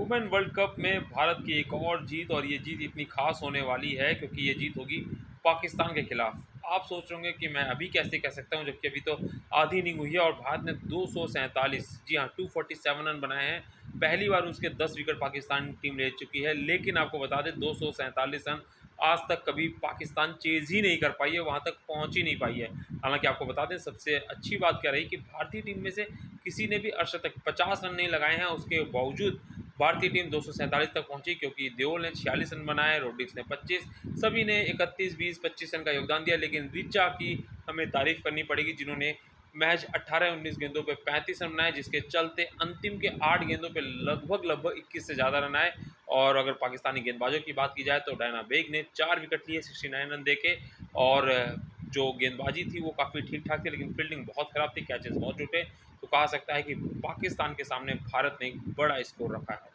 Women world cup में भारत की एक और जीत और ये जीत इतनी खास होने वाली है क्योंकि ये जीत होगी पाकिस्तान के खिलाफ। आप सोच रहे होंगे कि मैं अभी कैसे कह सकता हूँ जबकि अभी तो आधी इनिंग हुई है और भारत ने 247 जी हाँ 247 रन बनाए हैं। पहली बार उसके 10 विकेट पाकिस्तान टीम ले चुकी है, लेकिन आपको बता दें 247 रन आज तक कभी पाकिस्तान चेज ही नहीं कर पाई है, वहाँ तक पहुँच ही नहीं पाई है। हालांकि आपको बता दें सबसे अच्छी बात क्या रही कि भारतीय टीम में से किसी ने भी अर्धशतक 50 रन नहीं लगाए हैं, उसके बावजूद भारतीय टीम 247 तक पहुंची क्योंकि देओल ने 46 रन बनाए, रोड्रिग्स ने 25, सभी ने 31, 20, 25 रन का योगदान दिया। लेकिन रिचा की हमें तारीफ करनी पड़ेगी जिन्होंने महज 18-19 गेंदों पे 35 रन बनाए, जिसके चलते अंतिम के 8 गेंदों पे लगभग 21 से ज़्यादा रन आए। और अगर पाकिस्तानी गेंदबाजों की बात की जाए तो डायना बेग ने 4 विकेट लिए 69 रन देके। और जो गेंदबाजी थी वो काफ़ी ठीक ठाक थी, लेकिन फील्डिंग बहुत खराब थी, कैचेस बहुत टूटे। तो कहा सकता है कि पाकिस्तान के सामने भारत ने एक बड़ा स्कोर रखा है।